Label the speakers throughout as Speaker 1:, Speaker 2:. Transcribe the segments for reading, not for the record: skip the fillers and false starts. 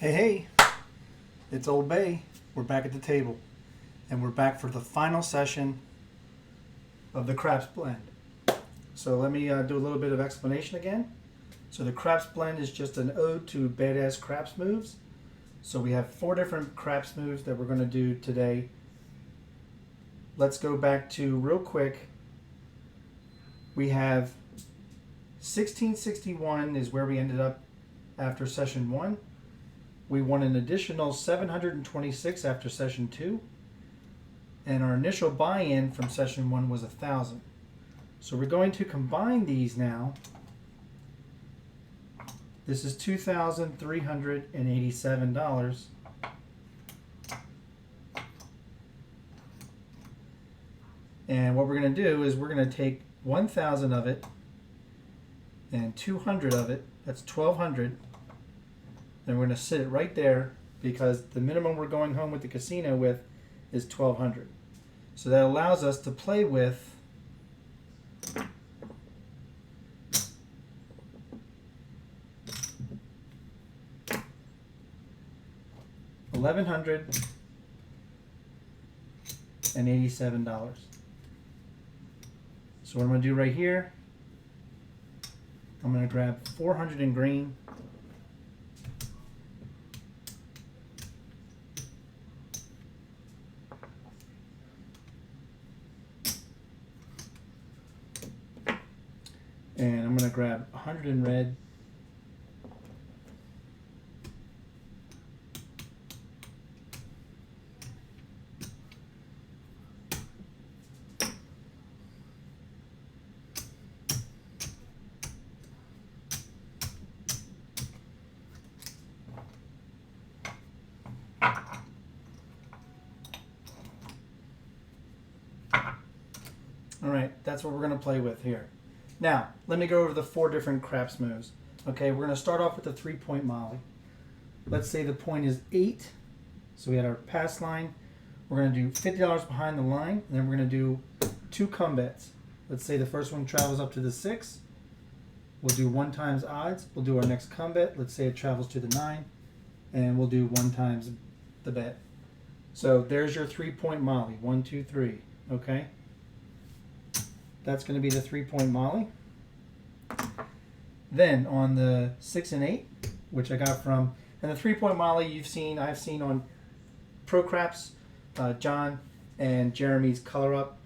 Speaker 1: Hey, it's Old Bay. We're back at the table, and we're back for the final session of the craps blend. So let me do a little bit of explanation again. So the craps blend is just an ode to badass craps moves. So we have 4 different craps moves that we're going to do today. Let's go back to real quick. We have 1661 is where we ended up after session 1. We won an additional 726 after session 2. And our initial buy-in from session 1 was 1,000. So we're going to combine these now. This is $2,387. And what we're going to do is we're going to take 1,000 of it and 200 of it. That's 1,200. And we're going to sit it right there because the minimum we're going home with the casino with is 1,200. So that allows us to play with $1,187. So what I'm going to do right here, I'm going to grab 400 in green. And I'm going to grab 100 in red. All right, that's what we're going to play with here. Now, let me go over the 4 different craps moves. Okay, we're going to start off with the 3-point molly. Let's say the point is 8. So we had our pass line. We're going to do $50 behind the line, and then we're going to do 2 come bets. Let's say the first one travels up to the 6. We'll do 1 times odds. We'll do our next come bet. Let's say it travels to the 9, and we'll do 1 times the bet. So there's your 3-point molly. 1, 2, 3. Okay. That's going to be the 3-point molly. Then on the 6 and 8, which I got from, and the 3-point molly I've seen on Pro Craps, John and Jeremy's Color Up.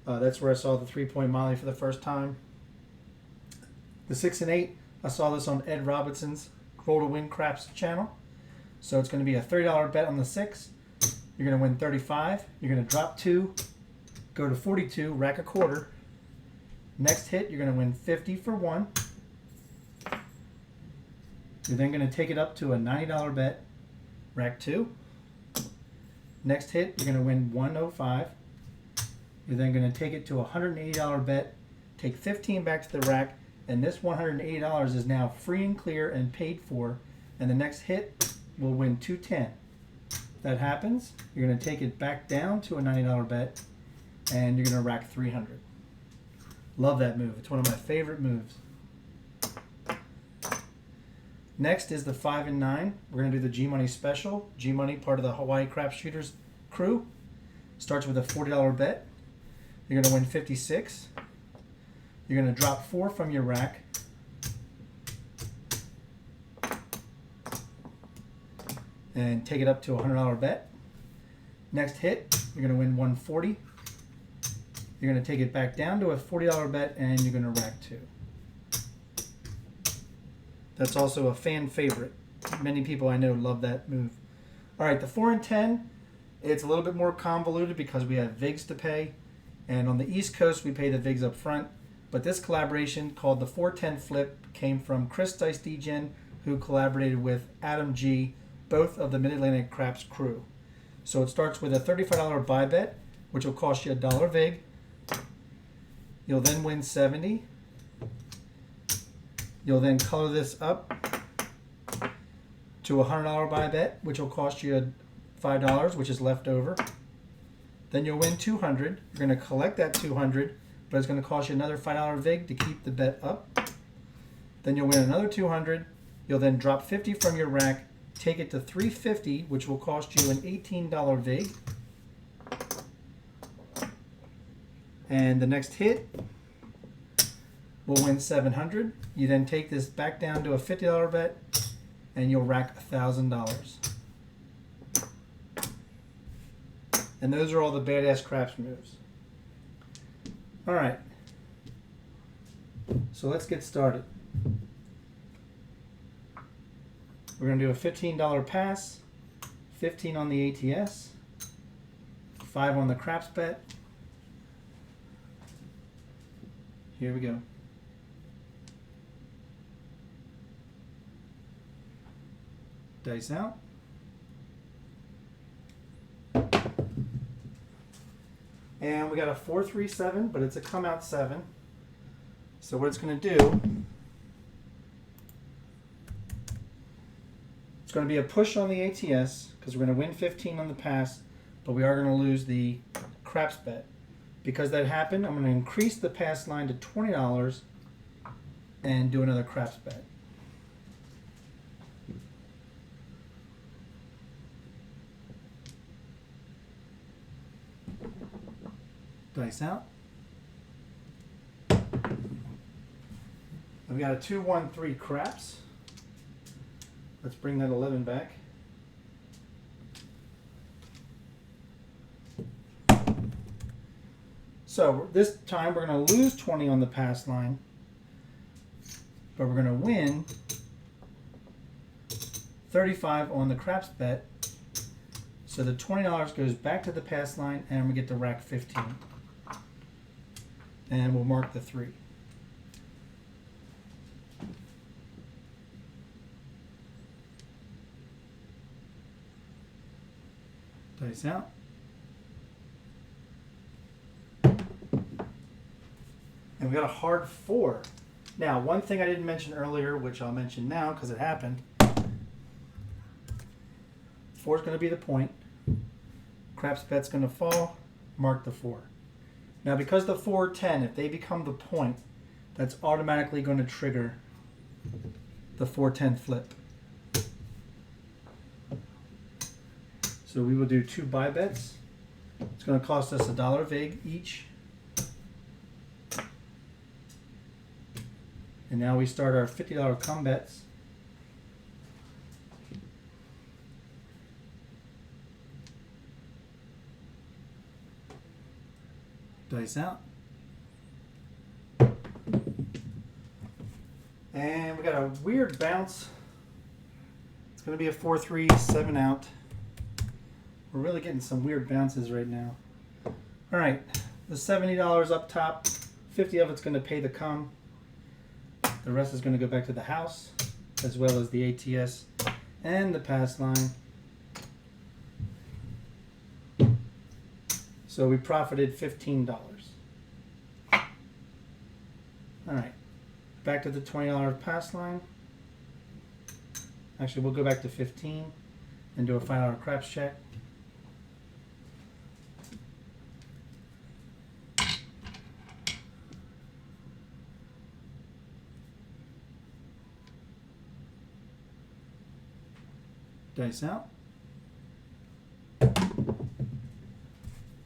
Speaker 1: That's where I saw the 3-point molly for the first time. The 6 and 8, I saw this on Ed Robinson's Roll to Win Craps channel. So it's going to be a $30 bet on the 6. You're going to win 35. You're going to drop 2. Go to 42, rack a quarter. Next hit, you're going to win 50 for 1. You're then going to take it up to a $90 bet, rack 2. Next hit, you're going to win 105. You're then going to take it to a $180 bet, take 15 back to the rack, and this $180 is now free and clear and paid for, and the next hit will win 210. That happens, you're going to take it back down to a $90 bet, and you're going to rack 300. Love that move. It's one of my favorite moves. Next is the 5 and 9. We're going to do the G-Money special. G-Money, part of the Hawaii Craps Shooters crew. Starts with a $40 bet. You're going to win 56. You're going to drop 4 from your rack. And take it up to a $100 bet. Next hit, you're going to win 140. You're going to take it back down to a $40 bet, and you're going to rack 2. That's also a fan favorite. Many people I know love that move. All right, the 4 and 10, it's a little bit more convoluted because we have VIGs to pay. And on the East Coast, we pay the VIGs up front. But this collaboration called the 410 Flip came from Chris Dice DGen, who collaborated with AdamG, both of the Mid-Atlantic Craps crew. So it starts with a $35 buy bet, which will cost you $1 VIG. You'll then win 70. You'll then color this up to a $100 buy bet, which will cost you $5, which is left over. Then you'll win 200. You're going to collect that 200, but it's going to cost you another $5 VIG to keep the bet up. Then you'll win another 200. You'll then drop 50 from your rack, take it to 350, which will cost you an $18 vig. And the next hit will win 700. You then take this back down to a $50 bet, and you'll rack $1,000. And those are all the badass craps moves. All right. So let's get started. We're going to do a $15 pass, 15 on the ATS, 5 on the craps bet. Here we go. Dice out. And we got a 4-3-7, but it's a come out 7. So what it's going to do, it's going to be a push on the ATS because we're going to win 15 on the pass, but we are going to lose the craps bet. Because that happened, I'm going to increase the pass line to $20 and do another craps bet. Dice out. We got a 2-1-3 craps. Let's bring that 11 back. So this time we're going to lose 20 on the pass line, but we're going to win 35 on the craps bet. So the $20 goes back to the pass line, and we get to rack 15. And we'll mark the 3. Dice out. And we got a hard 4. Now, one thing I didn't mention earlier, which I'll mention now because it happened. 4 is going to be the point. Craps bet's going to fall. Mark the 4. Now, because the 4-10, if they become the point, that's automatically going to trigger the 4-10 flip. So we will do 2 buy bets. It's going to cost us $1 vig each. And now we start our $50 come bets. Dice out. And we got a weird bounce. It's going to be a 4-3-7 out. We're really getting some weird bounces right now. All right, the $70 up top, 50 of it's going to pay the come. The rest is going to go back to the house, as well as the ATS and the pass line. So we profited $15. All right, back to the $20 pass line. Actually, we'll go back to 15 and do a $5 craps check. Dice out.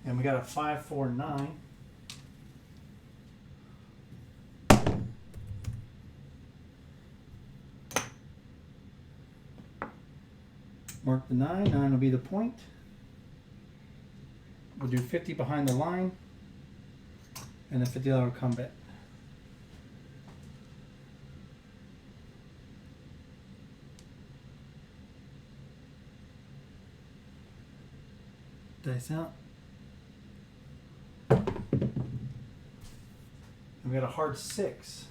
Speaker 1: And we got a 5-4-9. Mark the 9. 9 will be the point. We'll do 50 behind the line and a $50 come bet. Dice out. And we got a hard 6.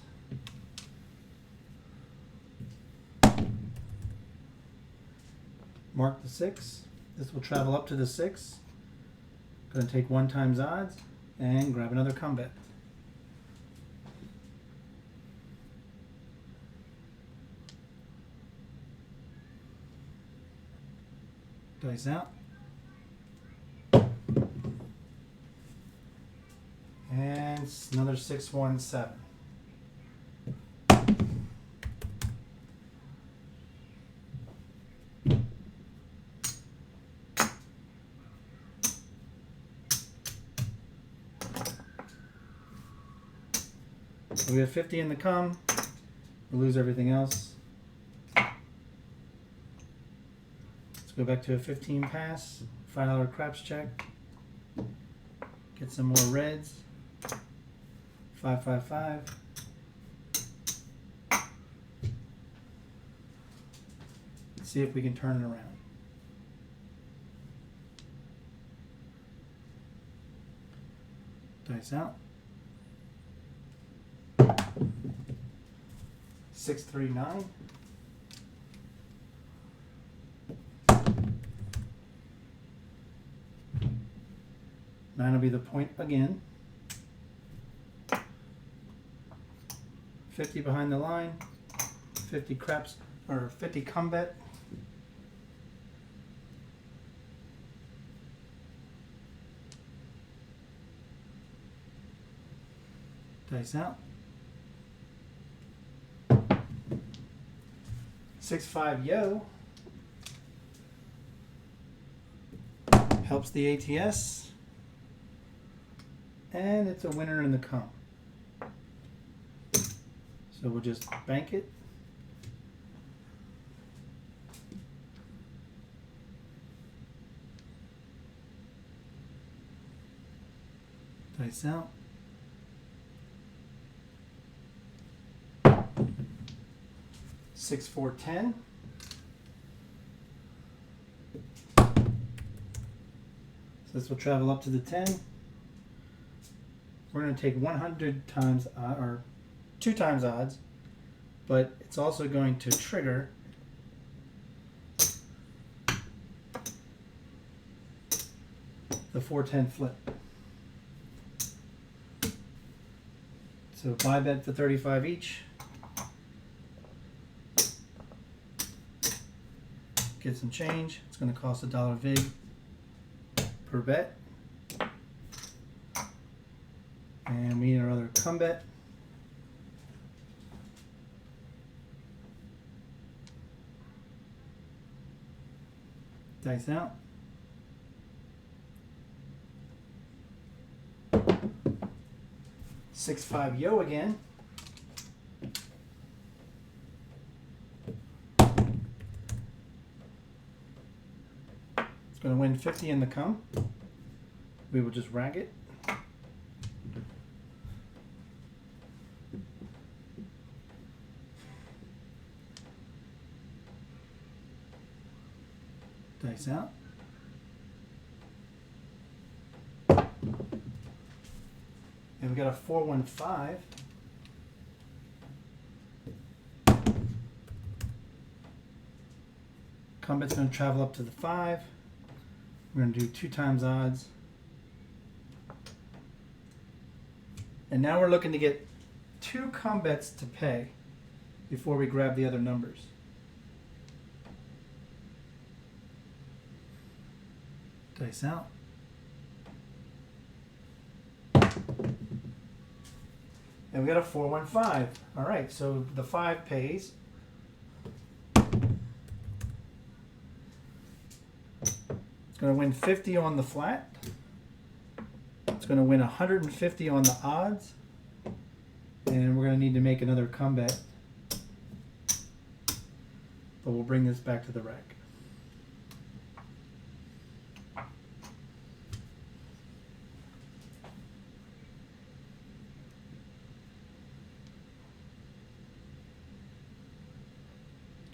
Speaker 1: Mark the 6. This will travel up to the 6. Going to take 1 times odds and grab another come bet. Dice out. And another 6-1-7. So we have 50 in the come. We lose everything else. Let's go back to a 15 pass. $5 craps check. Get some more reds. 5, 5, 5. See if we can turn it around. Dice out. 6, 3, 9. Nine will be the point again. 50 behind the line. 50 craps or 50 come bet. Dice out. 6, 5 yo. Helps the ATS. And it's a winner in the come. So we'll just bank it. Dice out. 6, 4, 10. So this will travel up to the 10. We're going to take 100 times or 2 times odds, but it's also going to trigger the 410 flip. So buy bet for 35 each. Get some change. It's going to cost $1 vig per bet. And we need another come bet. Dice out. Six, 5 yo again. It's going to win 50 in the come. We will just rag it. Dice out. And we got a 415. Combat's going to travel up to the 5. We're going to do 2 times odds. And now we're looking to get 2 combats to pay before we grab the other numbers. Dice out. And we got a 415. All right, so the 5 pays. It's going to win 50 on the flat. It's going to win 150 on the odds. And we're going to need to make another comeback. But we'll bring this back to the rack.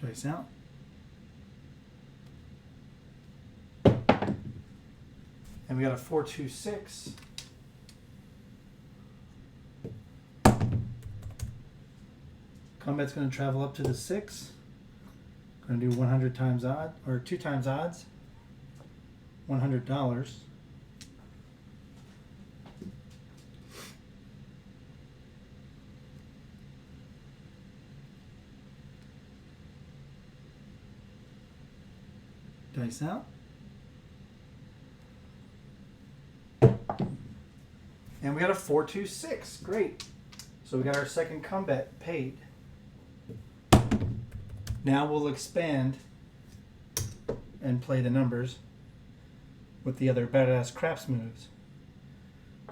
Speaker 1: Dice out. And we got a 426. Combat's going to travel up to the 6. Going to do 100 times odd, or 2 times odds. $100. Dice out. And we got a 426. Great. So we got our second combat paid. Now we'll expand and play the numbers with the other badass craps moves.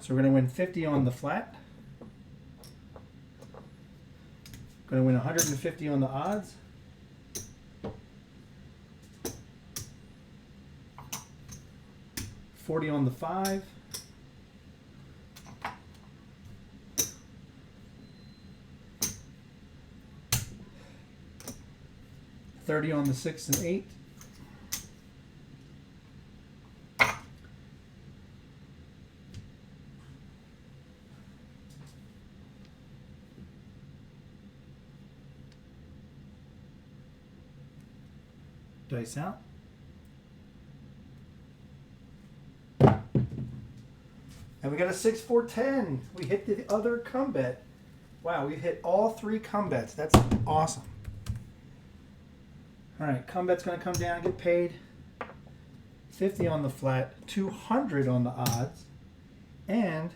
Speaker 1: So we're going to win 50 on the flat. Going to win 150 on the odds. $40 on the 5. $30 on the 6 and 8. Dice out. And we got a 6, 4, 10. We hit the other come bet. Wow, we hit all 3 come bets. That's awesome. All right, come bet's going to come down and get paid. 50 on the flat, 200 on the odds, and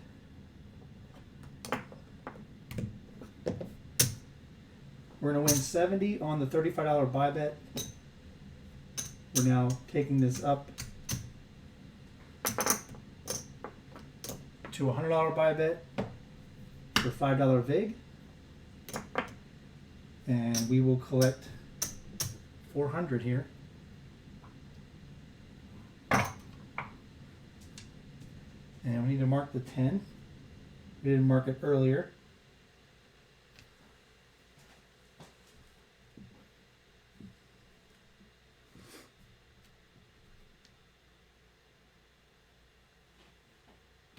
Speaker 1: we're going to win 70 on the $35 buy bet. We're now taking this up to a $100 buy bet for $5 vig, and we will collect 400 here. And we need to mark the 10. We didn't mark it earlier.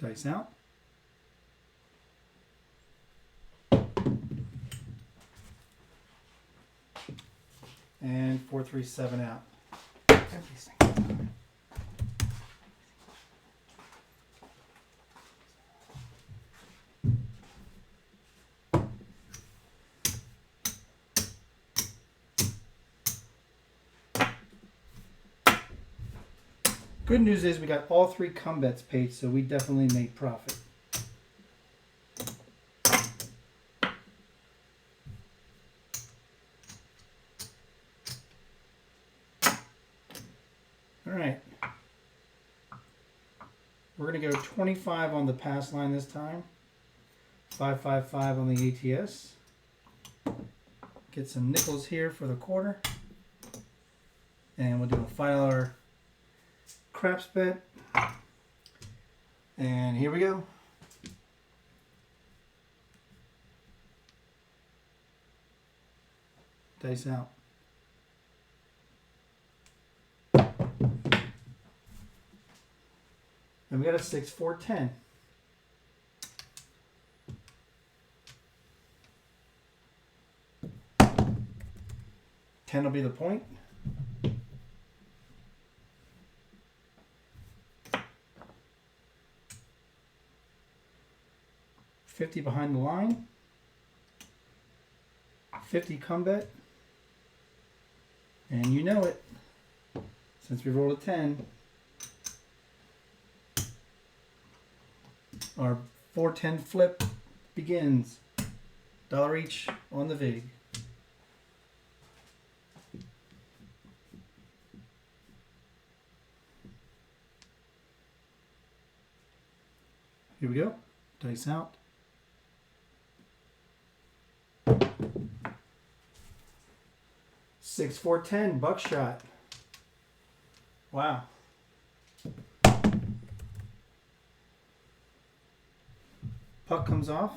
Speaker 1: Dice out. And 4, 3, 7 out. Good news is we got all 3 come bets paid, so we definitely made profit. All right. We're going to go 25 on the pass line this time. 555 on the ATS. Get some nickels here for the quarter. And we'll do a $5 craps bet. And here we go. Dice out. And we got a 6, 4, 10. Ten will be the point. $50 behind the line. 50 come bet. And you know it. Since we rolled a 10, our 410 flip begins. $1 each on the vig. Here we go. Dice out. Six, 4, 10 buckshot. Wow. Puck comes off.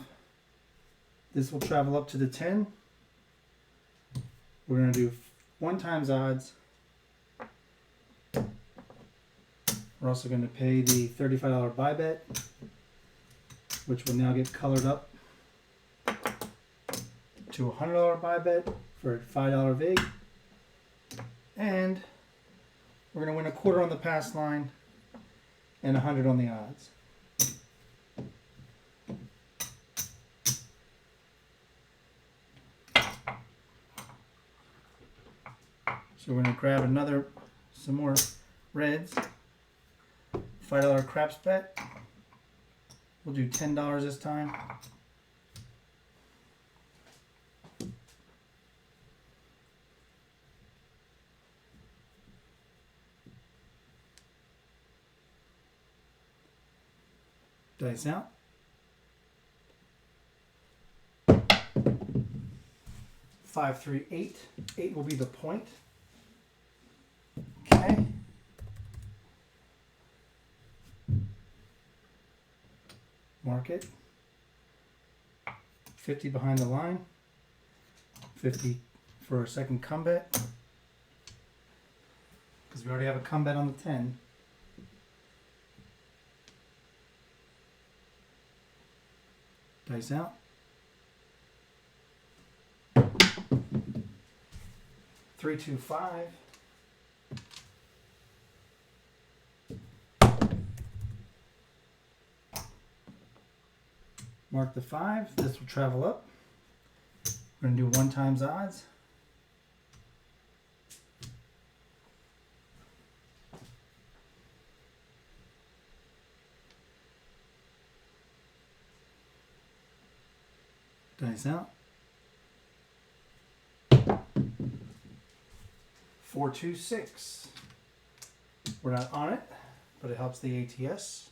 Speaker 1: This will travel up to the 10. We're going to do 1 times odds. We're also going to pay the $35 buy bet, which will now get colored up to a $100 buy bet for a $5 vig. And we're going to win a quarter on the pass line and 100 on the odds. So we're going to grab some more reds. $5 craps bet. We'll do $10 this time. Dice out. 5, 3, 8. 8 will be the point. Okay. Mark it. 50 behind the line. 50 for a second come bet. Because we already have a come bet on the 10. Dice out. Three, 2, 5. Mark the 5. This will travel up. We're going to do 1 times odds. Dice out. 4, 2, 6. We're not on it, but it helps the ATS.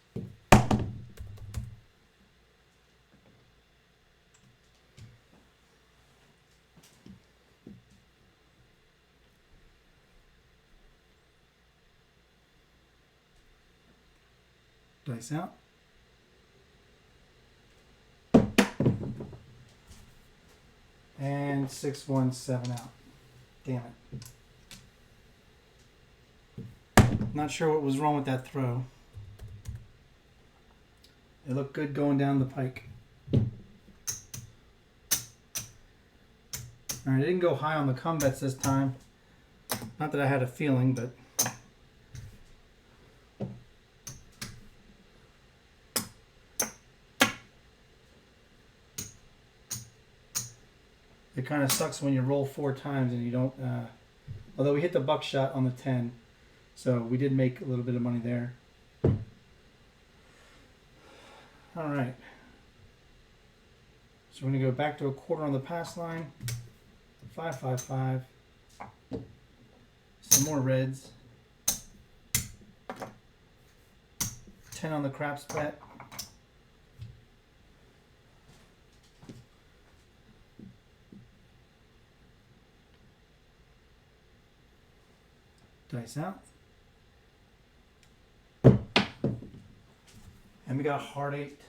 Speaker 1: Dice out. And 6, 1, 7 out. Damn it. Not sure what was wrong with that throw. It looked good going down the pike. Alright, I didn't go high on the come bets this time. Not that I had a feeling, but it kind of sucks when you roll 4 times and you don't, although we hit the buckshot on the 10, so we did make a little bit of money there. All right. So we're going to go back to a quarter on the pass line. 5, 5, 5. Some more reds. 10 on the craps bet. Dice out. And we got a hard 8.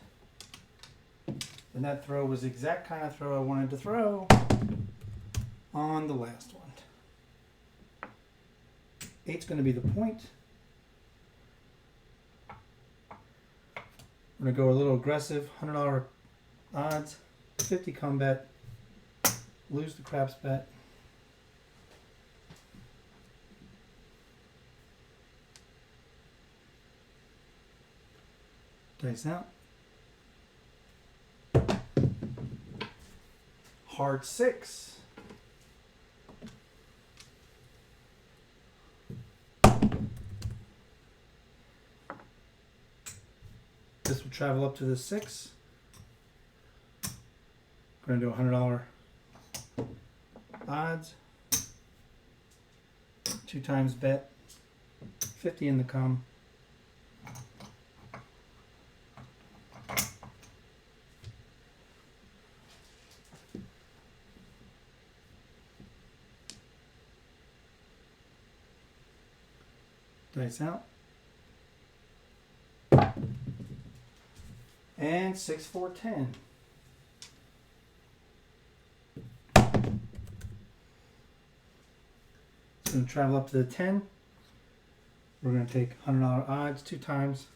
Speaker 1: And that throw was the exact kind of throw I wanted to throw on the last one. 8's going to be the point. We're going to go a little aggressive. $100 odds. 50 come bet. Lose the craps bet. Dice out. Hard 6. This will travel up to the 6. We're going to do $100 odds. 2 times bet. 50 in the come. Dice out. And 6, 4, 10. It's going to travel up to the 10. We're going to take $100 odds 2 times.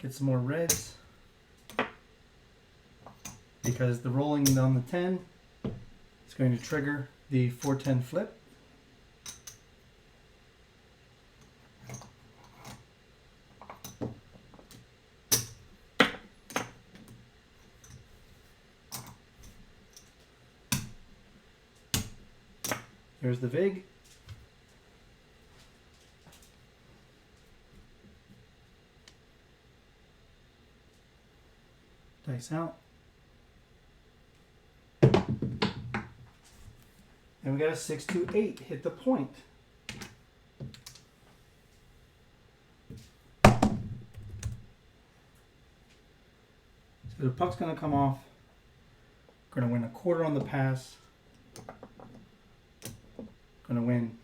Speaker 1: Get some more reds. Because the rolling on the 10 is going to trigger the 410 flip. Here's the VIG. Dice out. And we got a 6, 2, 8. Hit the point. So So the puck's going to come off. Going to win a quarter on the pass. Going to win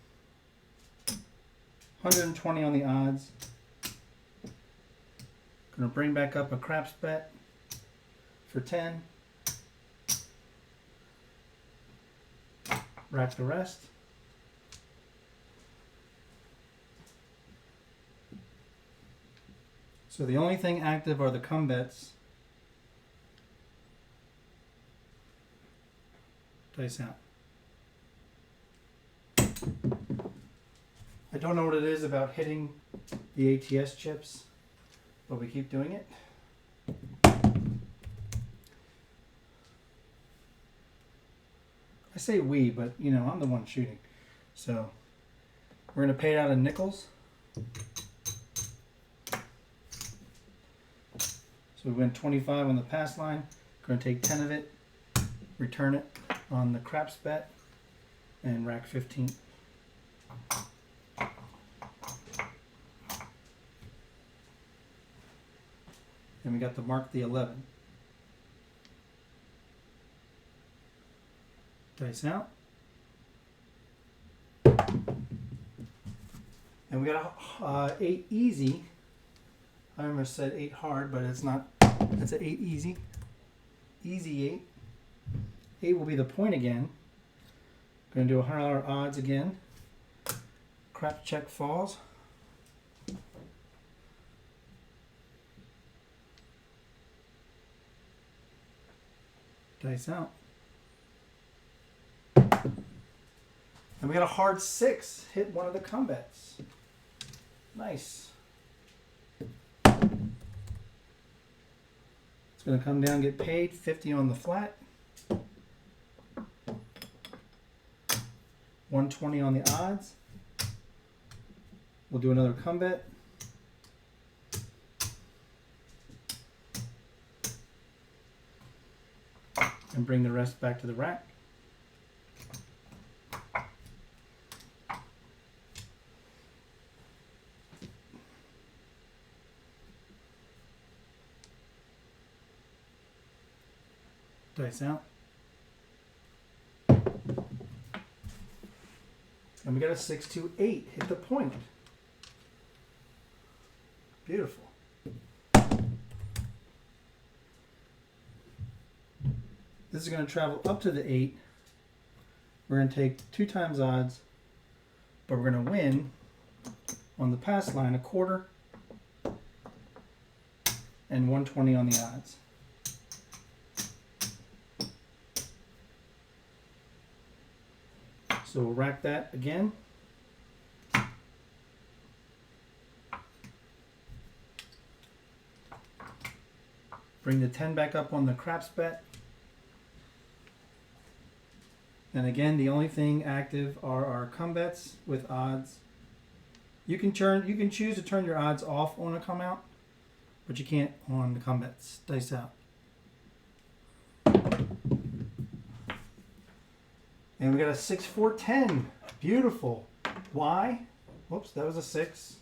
Speaker 1: 120 on the odds. Going to bring back up a craps bet for 10. Rack the rest. So the only thing active are the come bets. Dice out. I don't know what it is about hitting the ATS chips, but we keep doing it. I say we, but you know, I'm the one shooting. So we're going to pay it out in nickels. So we went 25 on the pass line. Going to take 10 of it, return it on the craps bet, and rack 15. And we got to mark the 11. Dice out. And we got a 8 easy. I almost said 8 hard, but it's not. It's an 8 easy. Easy 8. 8 will be the point again. Going to do $100 odds again. Crap check falls. Dice out. And we got a hard 6. Hit one of the come bets. Nice. It's going to come down, get paid. 50 on the flat. 120 on the odds. We'll do another come bet. And bring the rest back to the rack. Dice out. And we got a 6, 2, 8. Hit the point. Beautiful. This is going to travel up to the 8. We're going to take 2 times odds, but we're going to win on the pass line a quarter and 120 on the odds. So we'll rack that again. Bring the 10 back up on the craps bet. And again, the only thing active are our come bets with odds. You can choose to turn your odds off on a come out, but you can't on the come bets. Dice out. And we got a 6, 4, 10. Beautiful. Why? Whoops, that was a 6.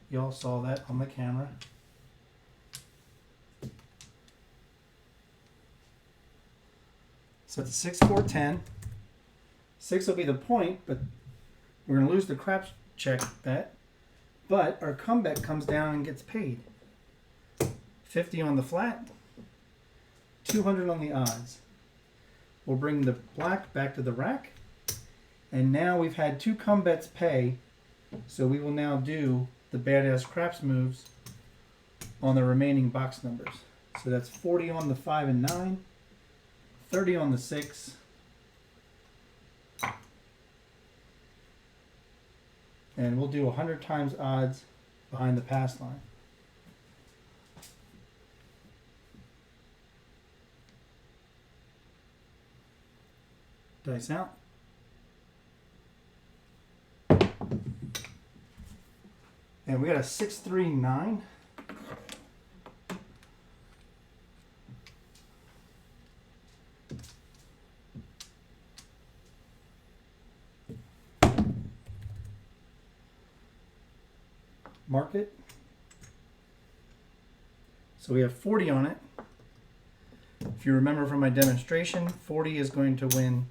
Speaker 1: Y'all saw that on the camera. So it's a 6, 4, 10. 6 will be the point, but we're going to lose the craps check bet. But our come bet comes down and gets paid. 50 on the flat. 200 on the odds. We'll bring the black back to the rack. And now we've had 2 come bets pay. So we will now do the badass craps moves on the remaining box numbers. So that's 40 on the 5 and 9. 30 on the 6. And we'll do 100 times odds behind the pass line. Dice out. And we got a 6, 3, 9. Mark it. So we have 40 on it. If you remember from my demonstration, 40 is going to win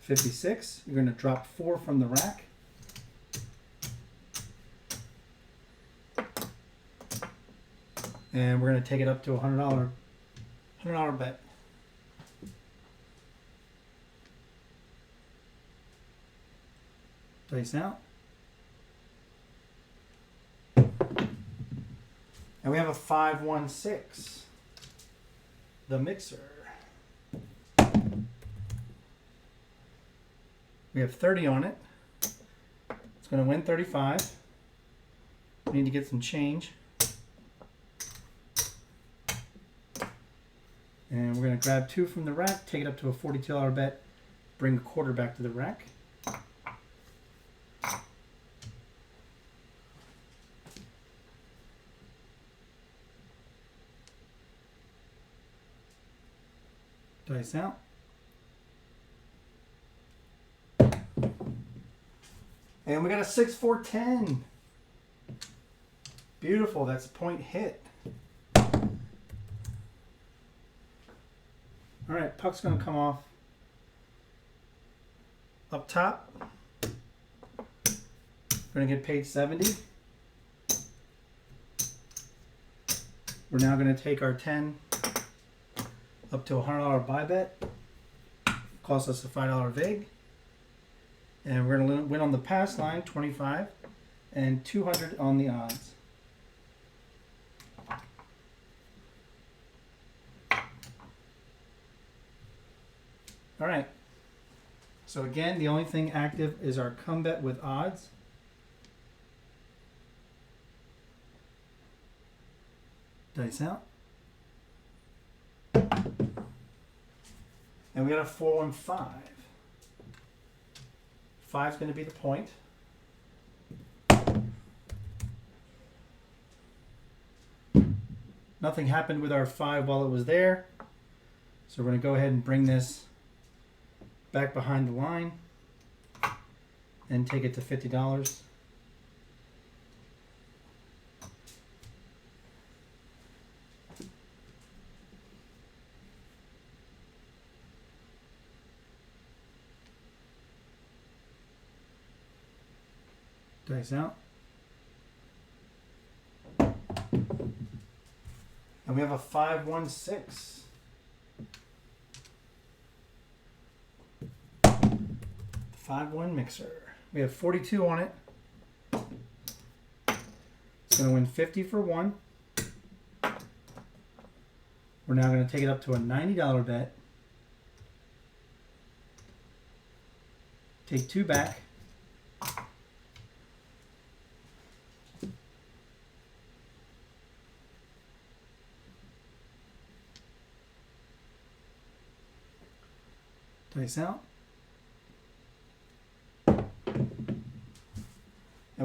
Speaker 1: 56. You're going to drop 4 from the rack. And we're going to take it up to a $100 bet. Dice out. And we have a 5-1-6. The mixer. We have 30 on it. It's going to win 35. We need to get some change. And we're going to grab 2 from the rack, take it up to a $42 bet, bring a quarter back to the rack. Dice out. And we got a 6-4-10. Beautiful, that's a point hit. All right, puck's gonna come off up top. We're gonna get paid 70. We're now gonna take our 10 up to a $100 buy bet. Costs us a $5 vig. And we're gonna win on the pass line, 25, and 200 on the odds. All right. So again, the only thing active is our come bet with odds. Dice out. And we got a 4-1-5. 5's going to be the point. Nothing happened with our 5 while it was there. So we're going to go ahead and bring this back behind the line and take it to $50. Dice out. And we have a 5-1-6. 5-1 mixer. We have 42 on it. It's going to win 50 for 1. We're now going to take it up to a $90 bet. Take 2 back. Dice out. And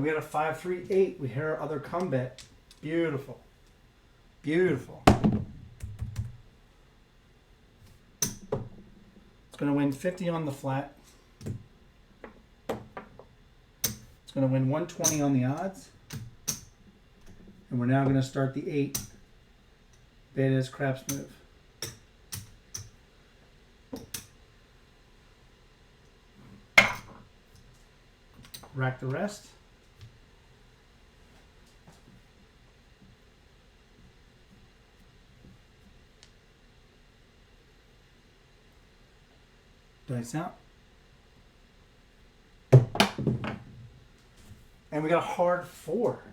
Speaker 1: we got a 5-3-8. We hit our other come bet. Beautiful. Beautiful. It's going to win 50 on the flat. It's going to win 120 on the odds. And we're now going to start the 8 BadA's craps move. Rack the rest. Dice out. And we got a hard 4.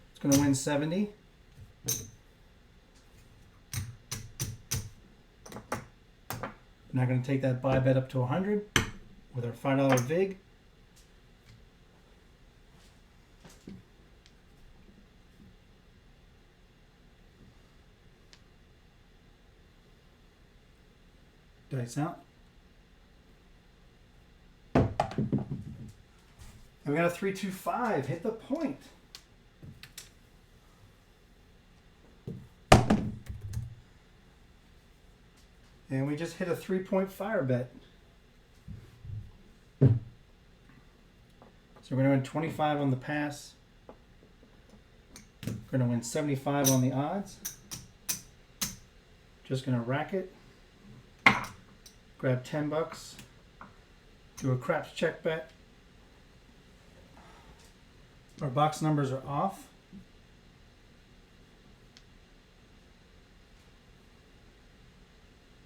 Speaker 1: It's going to win 70. I'm now going to take that buy bet up to 100 with our $5 vig. Dice out. And we got a 3-2-5. Hit the point. And we just hit a 3-point fire bet. So we're going to win 25 on the pass. We're going to win 75 on the odds. Just going to rack it. Grab 10 bucks. Do a craps check bet. Our box numbers are off.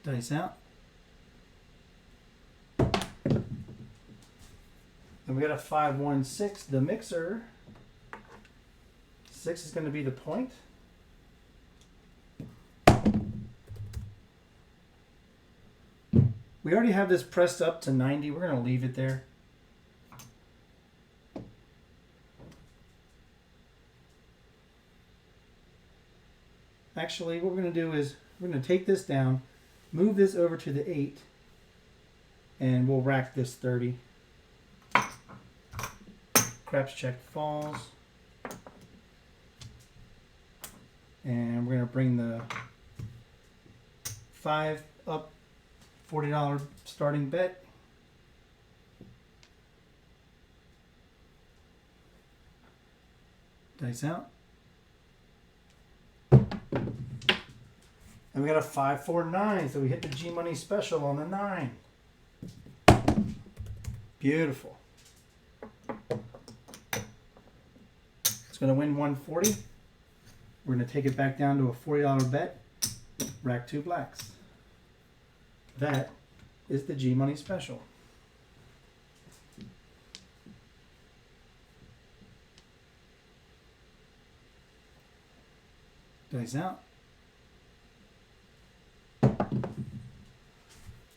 Speaker 1: Dice out. And we got a 5-1-6. The mixer. 6 is going to be the point. We already have this pressed up to 90. We're going to leave it there. Actually, what we're going to do is we're going to take this down, move this over to the 8, and we'll rack this 30. Craps check falls. And we're going to bring the 5 up, $40 starting bet. Dice out. And we got a 5-4-9, so we hit the G Money special on the 9. Beautiful. It's going to win 140. We're going to take it back down to a $40 bet. Rack 2 blacks. That is the G Money special. Dice out. And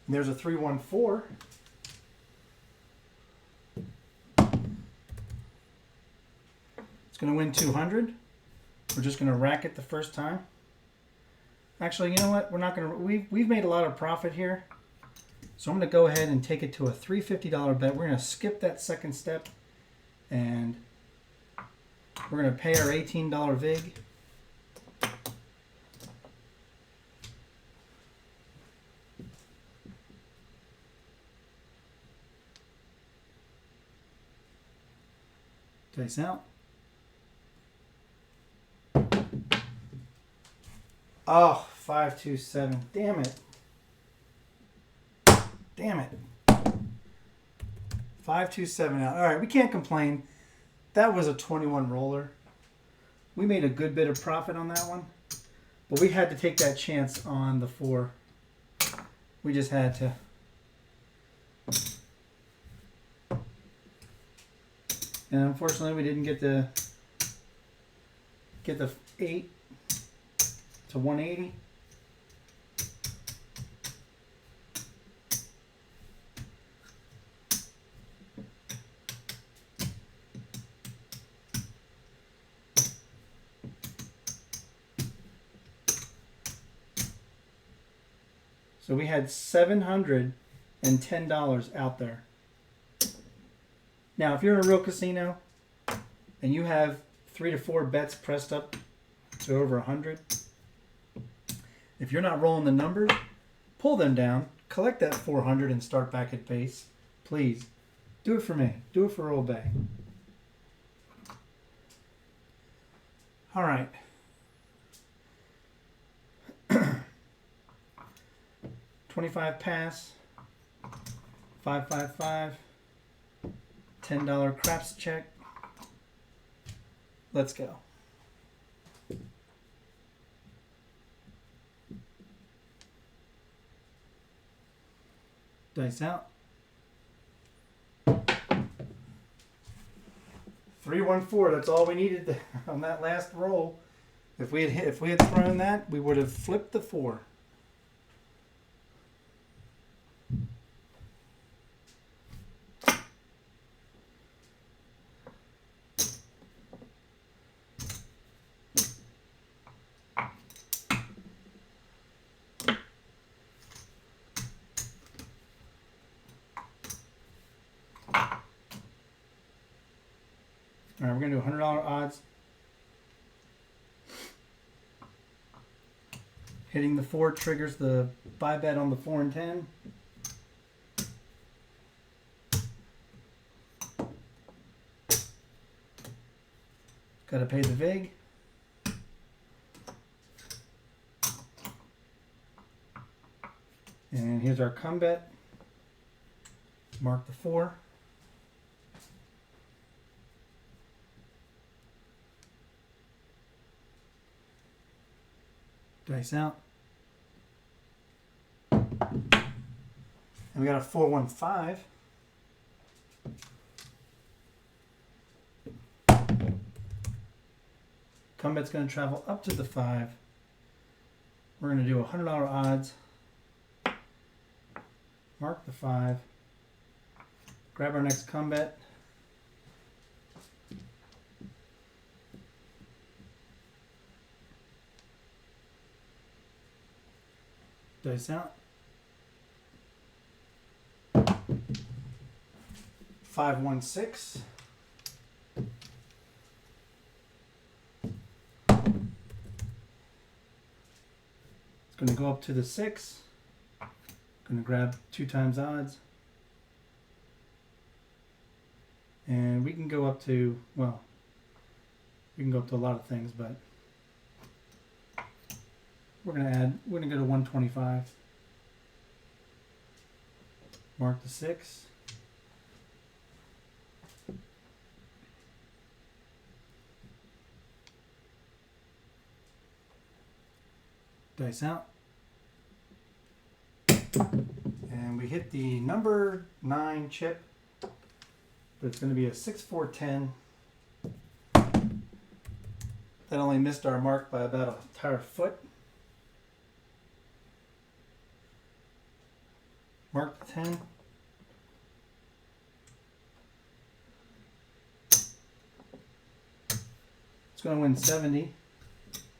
Speaker 1: there's a 3-1-4. It's going to win 200. We're just going to rack it the first time. Actually, you know what? We're not going to. We've made a lot of profit here, so I'm going to go ahead and take it to a $350 bet. We're going to skip that second step, and we're going to pay our $18 vig. Dice out. Oh, 5-2-7. Damn it. Damn it. 5-2-7 out. All right, we can't complain. That was a 21 roller. We made a good bit of profit on that one, but we had to take that chance on the 4. We just had to. And unfortunately, we didn't get the 8 to 180. So we had $710 out there. Now, if you're in a real casino and you have 3 to 4 bets pressed up to over 100, if you're not rolling the numbers, pull them down, collect that 400 and start back at base. Please, do it for me. Do it for Old Bay. All right. 25 pass, 5-5-5. $10 craps check. Let's go. Dice out. 3-1-4. That's all we needed on that last roll. If we had thrown that, we would have flipped the 4. All right, we're going to do $100 odds. Hitting the 4 triggers the buy bet on the 4 and 10. Got to pay the vig. And here's our come bet. Mark the 4. Dice out. And we got a 4-1-5. Come bet's going to travel up to the 5. We're going to do $100 odds. Mark the 5. Grab our next come bet. Dice out. 5-1-6. It's going to go up to the 6. Going to grab 2 times odds. And we can go up to, well, we can go up to a lot of things, but we're going to go to 125. Mark the 6. Dice out. And we hit the number 9 chip, but it's going to be a 6-4-10. That only missed our mark by about an entire foot. Mark the 10. It's going to win 70.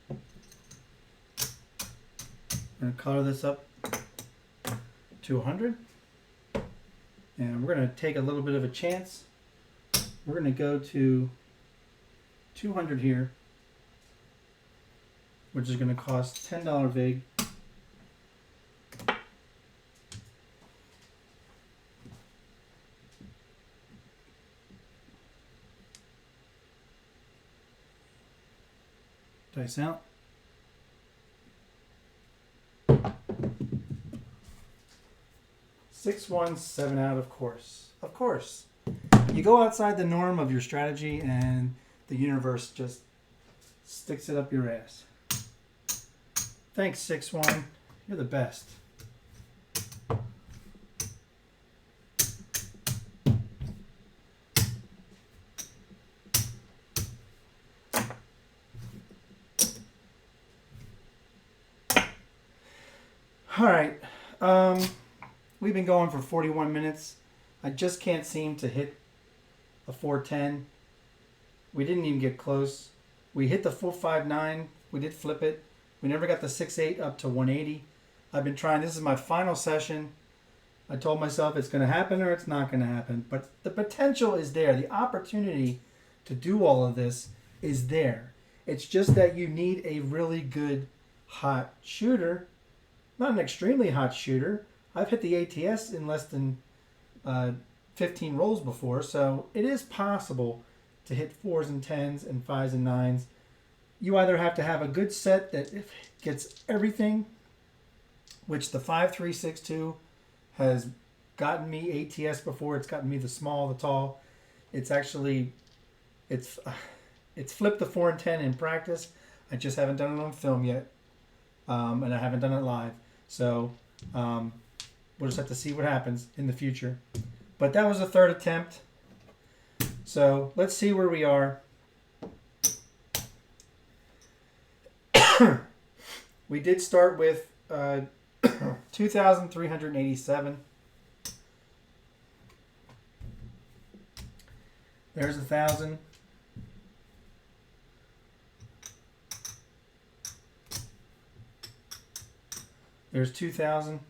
Speaker 1: We're going to color this up to 100. And we're going to take a little bit of a chance. We're going to go to 200 here, which is going to cost $10 vig. Dice out. Six, 1, 7 out, of course. Of course. You go outside the norm of your strategy and the universe just sticks it up your ass. Thanks, 6-1. You're the best. All right. We've been going for 41 minutes. I just can't seem to hit a 410. We didn't even get close. We hit the 459. We did flip it. We never got the 6-8 up to 180. I've been trying. This is my final session. I told myself it's going to happen or it's not going to happen. But the potential is there. The opportunity to do all of this is there. It's just that you need a really good hot shooter. Not an extremely hot shooter. I've hit the ATS in less than 15 rolls before, so it is possible to hit 4s and 10s and 5s and 9s. You either have to have a good set that gets everything, which the 5-3-6-2 has gotten me ATS before. It's gotten me the small, the tall. It's actually, it's flipped the 4 and 10 in practice. I just haven't done it on film yet, and I haven't done it live. So we'll just have to see what happens in the future. But that was a third attempt. So let's see where we are. We did start with 2,387. There's 1,000. There's 2,000.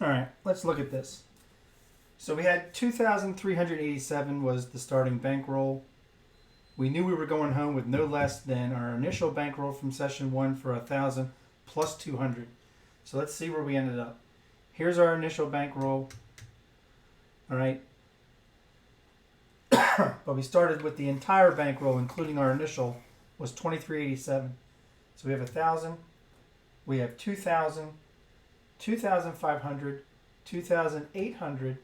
Speaker 1: All right, let's look at this. So we had 2,387 was the starting bankroll. We knew we were going home with no less than our initial bankroll from session 1 for 1,000 plus 200. So let's see where we ended up. Here's our initial bankroll. All right. But we started with the entire bankroll, including our initial, was 2,387. So we have 1,000, we have 2,000, 2,500, 2,800,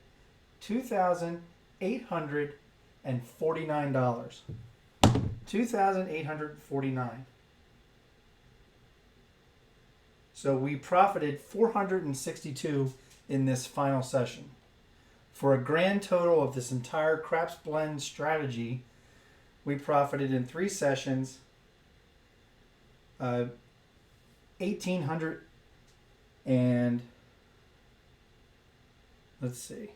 Speaker 1: $2,849. $2,849. So we profited 462 in this final session. For a grand total of this entire craps blend strategy, we profited in 3 sessions 1,800 and let's see.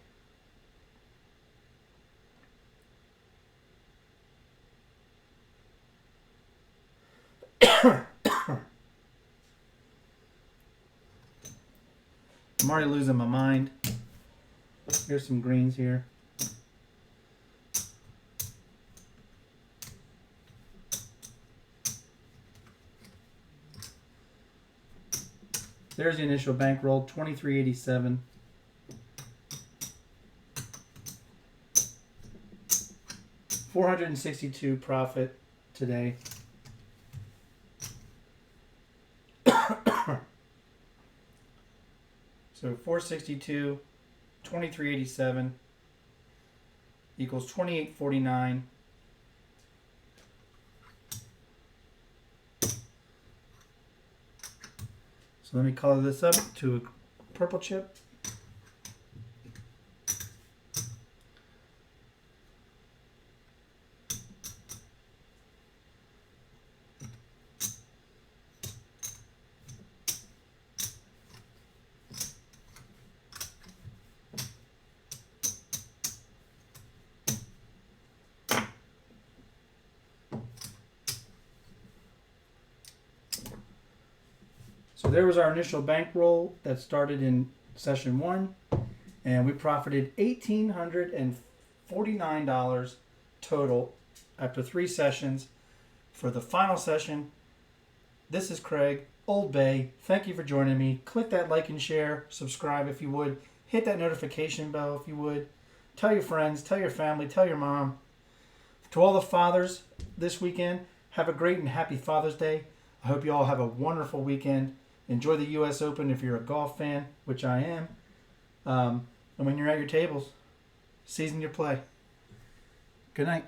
Speaker 1: I'm already losing my mind. Here's some greens here. There's the initial bankroll, 2,387. $462 profit today. So 462, 2,387 equals 2,849. So let me color this up to a purple chip. So there was our initial bankroll that started in session 1, and we profited $1,849 total after 3 sessions. For the final session, this is Craig, Old Bay. Thank you for joining me. Click that like and share, subscribe if you would, hit that notification bell if you would. Tell your friends, tell your family, tell your mom. To all the fathers this weekend, have a great and happy Father's Day. I hope you all have a wonderful weekend. Enjoy the U.S. Open if you're a golf fan, which I am. And when you're at your tables, season your play. Good night.